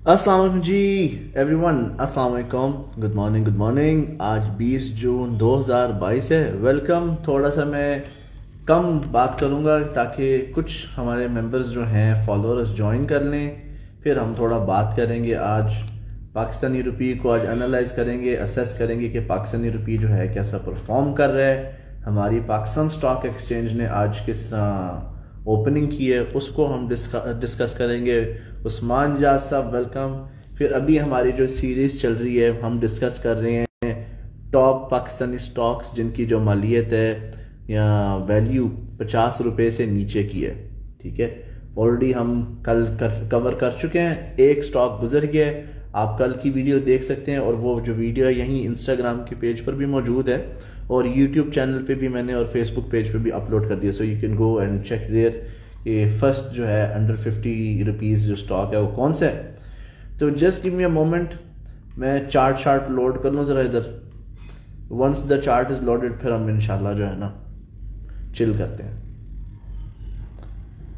अस्सलाम वालेकुम जी एवरीवन, अस्सलाम वालेकुम, गुड मॉर्निंग। आज 20 जून 2022 है। वेलकम। थोड़ा सा मैं कम बात करूँगा ताकि कुछ हमारे मेंबर्स जो हैं फॉलोअर्स ज्वाइन कर लें, फिर हम थोड़ा बात करेंगे। आज पाकिस्तानी रुपये को आज एनालाइज करेंगे, असेस करेंगे कि पाकिस्तानी रुपये जो है कैसा परफॉर्म कर रहा है। हमारी पाकिस्तान स्टॉक एक्सचेंज ने आज किस तरह ओपनिंग की है उसको हम डिस्कस करेंगे। उस्मान जाज साहब वेलकम। फिर अभी हमारी जो सीरीज़ चल रही है हम डिस्कस कर रहे हैं टॉप पाकिस्तानी स्टॉक्स जिनकी जो मालियत है या वैल्यू 50 रुपये से नीचे की है। ठीक है, ऑलरेडी हम कल कवर कर चुके हैं, एक स्टॉक गुजर गया है। आप कल की वीडियो देख सकते हैं और वो जो वीडियो है यहीं इंस्टाग्राम के पेज पर भी मौजूद है और यूट्यूब चैनल पे भी मैंने और फेसबुक पेज पे भी अपलोड कर दिया। So you can go and check there कि फर्स्ट जो है अंडर 50 रुपीज़ जो स्टॉक है वो कौन सा है। तो just give me a moment, मैं चार्ट लोड कर लूँ ज़रा इधर। Once the chart is loaded फिर हम इंशाल्लाह जो है ना चिल करते हैं।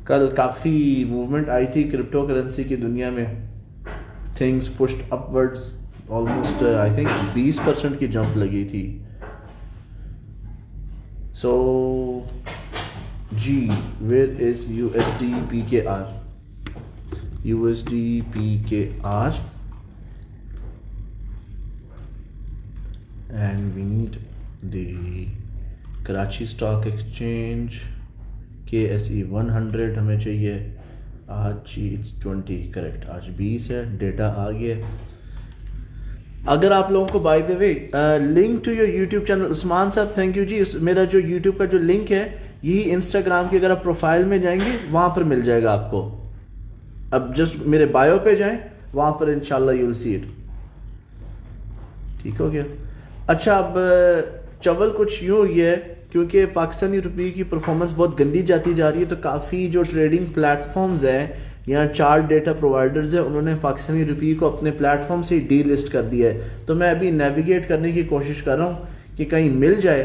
कल काफ़ी मूवमेंट आई थी क्रिप्टो करेंसी की दुनिया में। Things pushed upwards, almost I think 20% की जंप लगी थी। So G, where is USD PKR? USD PKR, and we need the Karachi Stock Exchange KSE 100 हमें चाहिए। आज it's 20 करेक्ट, आज 20 है। डेटा आ गया। अगर आप लोगों को by the way link to your YouTube channel, Usman साहब थैंक यू जी। मेरा जो यूट्यूब का जो लिंक है यही इंस्टाग्राम की, अगर आप प्रोफाइल में जाएंगे वहां पर मिल जाएगा आपको। अब जस्ट मेरे बायो पे जाएं, वहां पर इंशाल्लाह यू विल सी इट। ठीक हो गया। अच्छा, अब चवल कुछ यूं हुई है क्योंकि पाकिस्तानी रुपये की परफॉर्मेंस बहुत गंदी जाती जा रही है, तो काफ़ी जो ट्रेडिंग प्लेटफॉर्म्स हैं या चार्ट डेटा प्रोवाइडर्स हैं उन्होंने पाकिस्तानी रुपये को अपने प्लेटफॉर्म से डी लिस्ट कर दिया है। तो मैं अभी नेविगेट करने की कोशिश कर रहा हूँ कि कहीं मिल जाए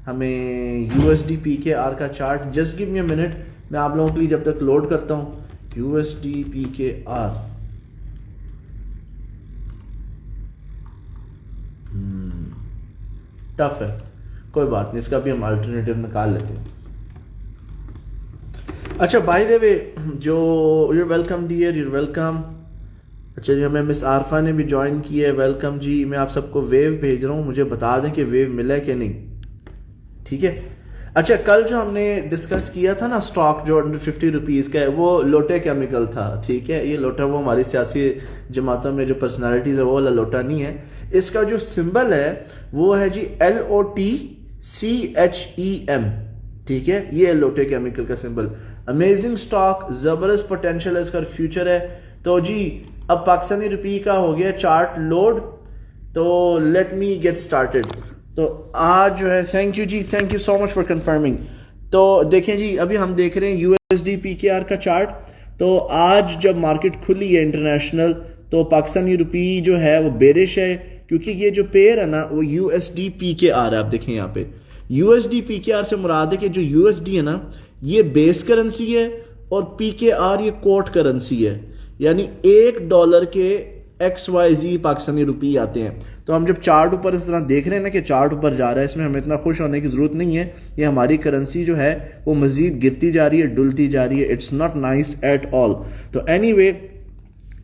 हमें USD PKR का chart. Just give me a minute, मैं आप लोगों के लिए जब तक लोड करता हूँ। USD PKR टफ है, कोई बात नहीं, इसका भी हम अल्टरनेटिव निकाल लेते हैं। अच्छा, बाय द वे जो you're welcome dear, you're welcome. अच्छा जी, हमें मिस आरफा ने भी ज्वाइन की है, वेलकम जी। मैं आप सबको वेव भेज रहा हूँ, मुझे बता दें कि वेव मिला है कि नहीं। ठीक है। अच्छा, कल जो हमने डिस्कस किया था ना स्टॉक जो अंडर 50 रुपीज़ का है, वो लोटे केमिकल था। ठीक है, ये लोटा वो हमारी सियासी जमातों में जो पर्सनालिटीज़ है वो वाला लोटा नहीं है। इसका जो सिंबल है वो है जी LOTCHEM। ठीक है, ये है लोटे केमिकल का सिंबल। अमेजिंग स्टॉक, जबरदस्त पोटेंशियल है इसका, फ्यूचर है। तो जी अब पाकिस्तानी रुपये का हो गया चार्ट लोड, तो लेट मी गेट स्टार्टेड। तो आज जो है, थैंक यू जी, thank you so much for confirming. तो देखें जी, अभी हम देख रहे हैं USD PKR का चार्ट। तो आज जब मार्केट खुली है इंटरनेशनल, तो पाकिस्तानी रुपये जो है वो बेरिश है क्योंकि ये जो पेयर है ना वो USD PKR है। आप देखें यहाँ पे USD PKR से मुराद है कि जो USD है ना ये बेस करेंसी है और PKR ये कोट करेंसी है, यानी $1 के XYZ पाकिस्तानी रुपये आते हैं। तो हम जब चार्ट ऊपर इस तरह देख रहे हैं ना कि चार्ट ऊपर जा रहा है, इसमें हमें इतना खुश होने की ज़रूरत नहीं है। ये हमारी करेंसी जो है वो मज़ीद गिरती जा रही है, डुलती जा रही है। It's not nice at all. तो एनीवे,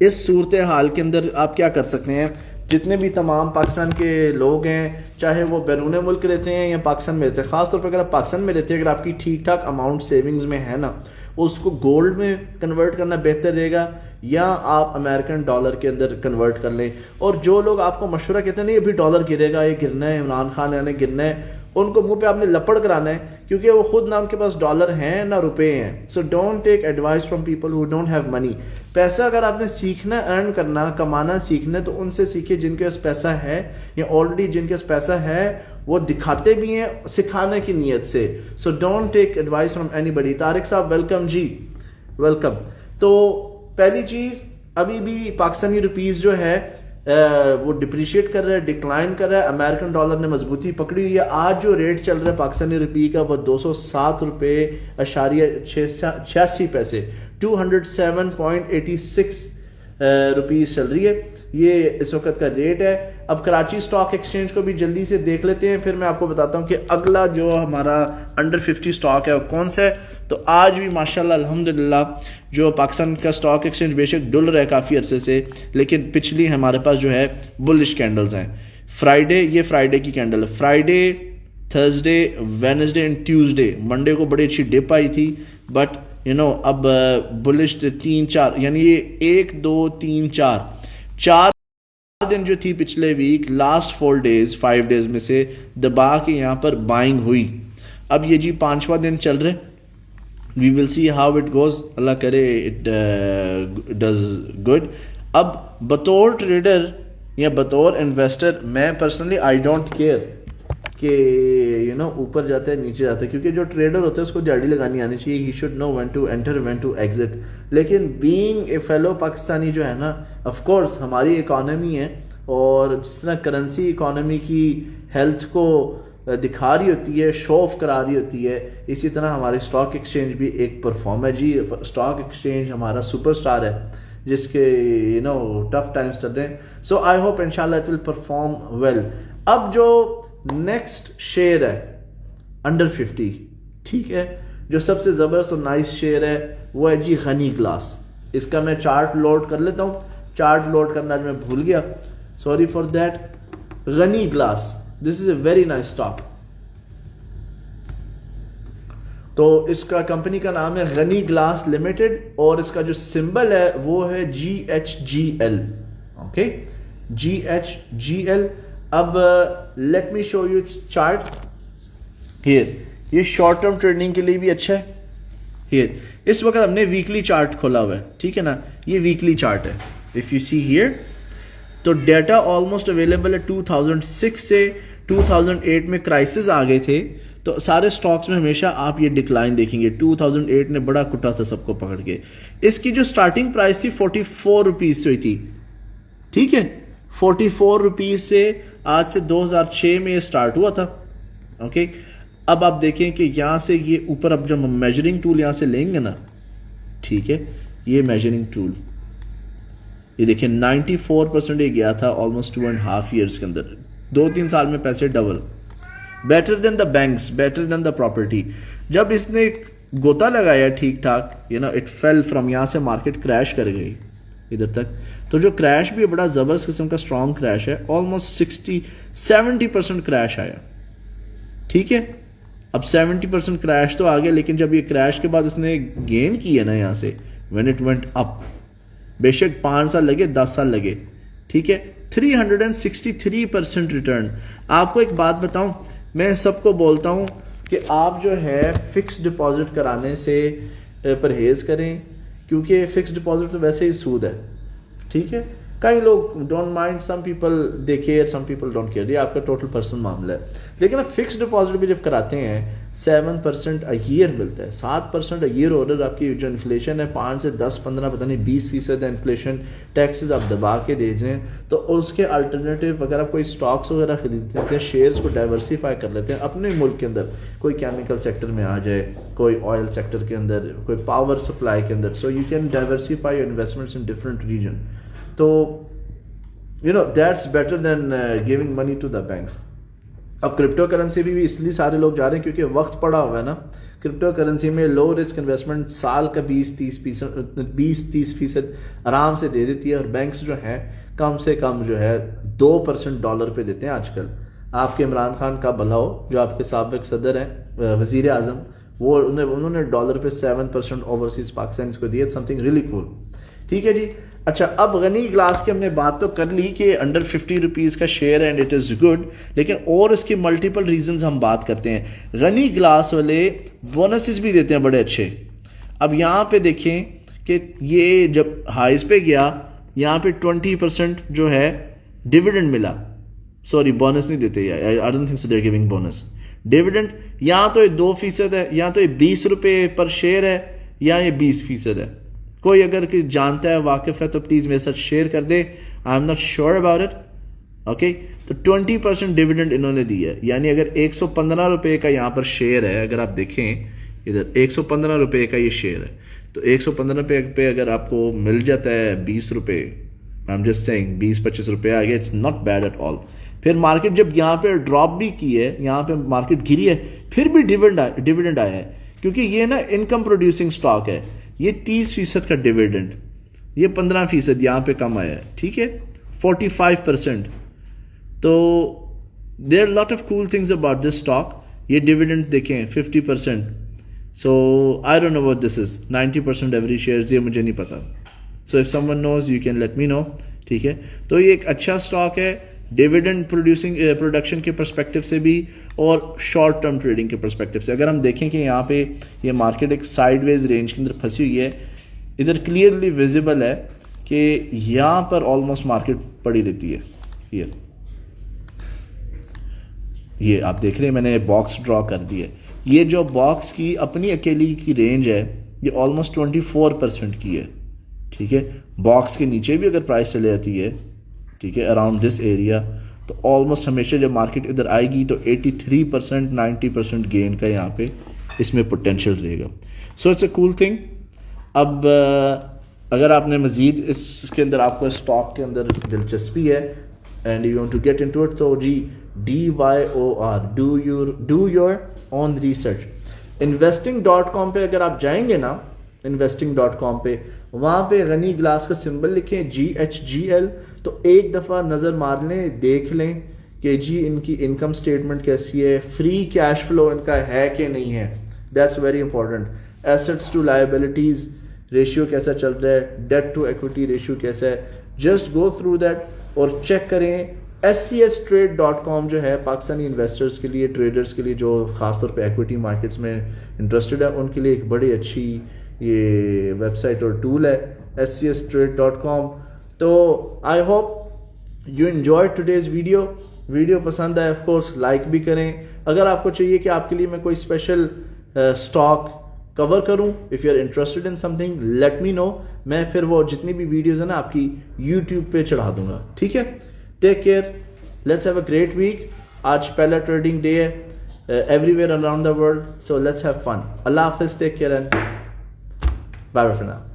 इस सूरत हाल के अंदर आप क्या कर सकते हैं, जितने भी तमाम पाकिस्तान के लोग हैं, चाहे वो बैरून मुल्क रहते हैं या पाकिस्तान में रहते हैं, ख़ासतौर पर अगर आप पाकिस्तान में रहते हैं, अगर आपकी ठीक ठाक अमाउंट सेविंग्स में है ना, उसको गोल्ड में कन्वर्ट करना बेहतर रहेगा या आप अमेरिकन डॉलर के अंदर कन्वर्ट कर लें। और जो लोग आपको मशवरा कहते हैं नहीं अभी डॉलर गिरेगा, ये गिरना है, इमरान खान ने गिरना है, उनको मुंह पे आपने लपड़ कराना है क्योंकि वो खुद ना उनके पास डॉलर हैं ना रुपए हैं। So don't take advice from people who don't have money. पैसा अगर आपने सीखना, अर्न करना, कमाना सीखना है तो उनसे सीखिए जिनके पास पैसा है या ऑलरेडी जिनके पास पैसा है वो दिखाते भी हैं सिखाने की नीयत से। So don't take advice from anybody. Tariq साहब वेलकम जी, वेलकम। तो पहली चीज, अभी भी पाकिस्तानी रुपीस जो है वो डिप्रिशिएट कर रहा है, डिक्लाइन कर रहा है। अमेरिकन डॉलर ने मजबूती पकड़ी हुई है। आज जो रेट चल रहा है पाकिस्तानी रुपये का वो 207.86 रुपये 207.86 रुपीज़ चल रही है, ये इस वक्त का रेट है। अब कराची स्टॉक एक्सचेंज को भी जल्दी से देख लेते हैं, फिर मैं आपको बताता हूँ कि अगला जो हमारा अंडर 50 स्टॉक है वो कौन सा है। तो आज भी माशाल्लाह अल्हम्दुलिल्लाह जो पाकिस्तान का स्टॉक एक्सचेंज बेशक डुल रहा है काफ़ी अरसे से, लेकिन पिछली हमारे पास जो है बुलिश कैंडल्स हैं। फ्राइडे, ये फ्राइडे की कैंडल है, Friday, Thursday, Wednesday and Tuesday, Monday को बड़ी अच्छी डिप आई थी, बट अब बुलिश 3-4 यानी ये 1 2 3 4 दिन जो थी पिछले वीक, लास्ट 4 डेज 5 डेज में से दबा के यहाँ पर बाइंग हुई। अब ये जी 5वां दिन चल रहे, we will see how it goes, अल्लाह करे इट डज गुड। अब बतौर ट्रेडर या बतौर इन्वेस्टर मैं पर्सनली आई डोंट केयर कि ऊपर जाता है नीचे जाता है, क्योंकि जो ट्रेडर होता है उसको जाड़ी लगानी आनी चाहिए, he should know when to enter when to exit. लेकिन बीइंग ए फेलो पाकिस्तानी जो है ना, ऑफ कोर्स हमारी इकोनॉमी है, और जिस तरह करेंसी इकोनॉमी की हेल्थ को दिखा रही होती है, शो ऑफ करा रही होती है, इसी तरह हमारी स्टॉक एक्सचेंज भी एक परफॉर्म है जी। स्टॉक एक्सचेंज हमारा सुपरस्टार है जिसके टफ टाइम्स चल रहे हैं, सो आई होप इंशाल्लाह इट विल परफॉर्म वेल। अब जो नेक्स्ट शेयर है अंडर 50, ठीक है, जो सबसे ज़बरदस्त और नाइस शेयर है वो है जी गनी ग्लास। इसका मैं चार्ट लोड कर लेता हूँ, चार्ट लोड करना मैं भूल गया, sorry for that. Ghani Glass, this is a very nice stock. तो इसका कंपनी का नाम है गनी ग्लास लिमिटेड, और इसका जो सिंबल है वो है GHGL, ओके, GHGL। अब let me show you it's chart here, ये शॉर्ट टर्म ट्रेडिंग के लिए भी अच्छा है। हियर इस वक्त हमने वीकली चार्ट खोला हुआ है, ठीक है ना, ये वीकली चार्ट है। इफ यू सी हियर, तो डेटा ऑलमोस्ट अवेलेबल है 2006 से 2008 में क्राइसिस आ गए थे, तो सारे स्टॉक्स में हमेशा आप ये डिक्लाइन देखेंगे। 2008 ने बड़ा कुटा था सबको पकड़ के। इसकी जो स्टार्टिंग प्राइस थी 44 रुपीज से हुई थी, ठीक है, 44 रुपीज से आज से 2006 में ये स्टार्ट हुआ था, ओके। अब आप देखें कि यहाँ से ये ऊपर, अब जब हम मेजरिंग टूल यहाँ से लेंगे ना, ठीक है, ये मेजरिंग टूल, ये देखिए 94% ये गया था ऑलमोस्ट 2.5 ईयर्स के अंदर, 2-3 साल में पैसे double, better than the banks, better than the property. जब इसने गोता लगाया ठीक ठाक, इट फेल फ्रॉम, यहाँ से मार्केट क्रैश कर गई इधर तक, तो जो क्रैश भी बड़ा ज़बरदस्त किस्म का स्ट्रॉन्ग क्रैश है, ऑलमोस्ट 60-70% क्रैश आया, ठीक है। अब 70% क्रैश तो आ गया, लेकिन जब ये क्रैश के बाद इसने गेन किया ना यहाँ से, व्हेन इट वेंट अप, बेशक 5 साल लगे, 10 साल लगे, ठीक है, 363% रिटर्न। आपको एक बात बताऊं, मैं सबको बोलता हूं कि आप जो है फिक्स डिपॉजिट कराने से परहेज करें, क्योंकि फिक्स डिपॉजिट तो वैसे ही सूद है, ठीक है। कई लोग don't mind, some people they care, some people don't care, ये आपका टोटल पर्सनल मामला है। लेकिन आप फिक्स डिपॉजिट भी जब कराते हैं 7% अ ईयर मिलता है, 7% अ ईयर, और आपकी जो इन्फ्लेशन है 5 से 10-15 पता नहीं 20% है इन्फ्लेशन, टैक्सेस आप दबा के दे रहे हैं, तो उसके अल्टरनेटिव अगर आप कोई स्टॉक्स वगैरह खरीदते हैं, शेयर्स को डाइवर्सिफाई कर लेते हैं अपने मुल्क के अंदर, कोई केमिकल सेक्टर में आ जाए, कोई ऑयल सेक्टर के अंदर, कोई पावर सप्लाई के अंदर, so you can diversify your investments in different region, तो that's better than giving money to the banks. अब क्रिप्टो करेंसी भी इसलिए सारे लोग जा रहे हैं क्योंकि वक्त पड़ा हुआ है ना, क्रिप्टो करेंसी में लो रिस्क इन्वेस्टमेंट साल का 20-30% आराम से दे देती है, और बैंक्स जो हैं कम से कम जो है 2% डॉलर पे देते हैं आजकल। आपके इमरान खान का भला हो, जो आपके साबिक सदर हैं, वजीर आजम, वो उन्होंने डॉलर पे 7% ओवरसीज पाकिस्तान को दिए, समथिंग रियली कूल, ठीक है जी। अच्छा, अब गनी ग्लास की हमने बात तो कर ली कि अंडर 50 रुपीज़ का शेयर है एंड इट इज़ गुड, लेकिन और इसके मल्टीपल रीजंस हम बात करते हैं। गनी ग्लास वाले बोनसेस भी देते हैं बड़े अच्छे। अब यहाँ पे देखें कि ये जब हाइस पे गया, यहाँ पे 20% जो है डिविडेंड मिला, सॉरी बोनस नहीं देते, I don't think so they are giving bonus, dividend. यहाँ तो ये 2% है, यहाँ तो ये 20 रुपये पर शेयर है, यहाँ ये 20% है। कोई अगर कि जानता है, वाकिफ है, तो प्लीज मेरे साथ शेयर कर दे, I am not sure about it, okay. तो 20% डिविडेंड इन्होंने दी है, यानी अगर 115 रुपये का यहाँ पर शेयर है, अगर आप देखें इधर 115 रुपये का ये शेयर है, تو 115 پہ اگر آپ کو مل جاتا ہے 20 روپے، آئی ایم جسٹ سیئنگ 20-25 روپے آ گیا، it's not bad at all. پھر مارکیٹ جب یہاں پہ ڈراپ بھی کی ہے، یہاں پہ مارکیٹ گری ہے، پھر بھی ڈیویڈنڈ آیا ہے، کیونکہ یہ نا انکم پروڈیوسنگ سٹاک ہے. یہ 30% کا ڈیویڈنڈ، یہ 15% یہاں پہ کم آیا ہے، ٹھیک ہے 45%. تو there lot of cool things about this stock. یہ ڈیویڈنڈ دیکھیں 50%. So I don't know what this is. 90% every shares, یہ مجھے نہیں پتا. So if someone knows you can let me know. ٹھیک ہے، تو یہ ایک اچھا اسٹاک ہے ڈیویڈنڈ پروڈکشن کے پرسپیکٹو سے بھی اور شارٹ ٹرم ٹریڈنگ کے پرسپیکٹو سے. اگر ہم دیکھیں کہ یہاں پہ یہ مارکیٹ ایک سائیڈ ویز رینج کے اندر پھنسی ہوئی ہے، ادھر کلیئرلی ویزیبل ہے کہ یہاں پر آلموسٹ مارکیٹ پڑی رہتی ہے. یہ آپ دیکھ رہے ہیں میں نے باکس ڈرا کر دی ہے. یہ جو باکس کی اپنی اکیلی کی رینج ہے یہ آلموسٹ 24% کی ہے. ٹھیک ہے، باکس کے نیچے بھی اگر پرائس چلے جاتی ہے، ٹھیک ہے اراؤنڈ دس ایریا، تو آلموسٹ ہمیشہ جب مارکیٹ ادھر آئے گی تو 83% 90% گین کا یہاں پہ اس میں پوٹینشیل رہے گا. So it's a cool thing. اب اگر آپ نے مزید اس کے اندر آپ کو اسٹاک کے اندر دلچسپی ہے and you want to get into it, تو جی DYOR do your own research. investing.com پہ اگر آپ جائیں گے نا، investing.com پہ، وہاں پہ غنی گلاس کا سمبل لکھیں GHGL، تو ایک دفعہ نظر مار لیں، دیکھ لیں کہ جی ان کی انکم سٹیٹمنٹ کیسی ہے، فری کیش فلو ان کا ہے کہ نہیں ہے. That's very important. Assets to liabilities ratio کیسا چل رہا ہے، ڈیٹ ٹو ایکوٹی ریشیو کیسا ہے. جسٹ گو تھرو دیٹ اور چیک کریں. SCStrade.com جو ہے پاکستانی انویسٹرز کے لیے، ٹریڈرز کے لیے جو خاص طور پہ ایکویٹی مارکیٹس میں انٹرسٹڈ ہے، ان کے لیے ایک بڑی اچھی یہ ویب سائٹ اور ٹول ہے SCStrade.com. تو I hope you enjoy today's video پسند آئے آف کورس لائک بھی کریں. اگر آپ کو چاہیے کہ آپ کے لیے میں کوئی اسپیشل اسٹاک کور کروں، if you are interested in something let me know. میں پھر وہ جتنی بھی ویڈیوز ہیں نا آپ کی یوٹیوب پہ چڑھا دوں گا. ٹھیک ہے، take care, let's have a great week. آج پہلا ٹریڈنگ ڈے ہے everywhere around the world, so let's have fun. اللہ حافظ، take care and bye bye for now.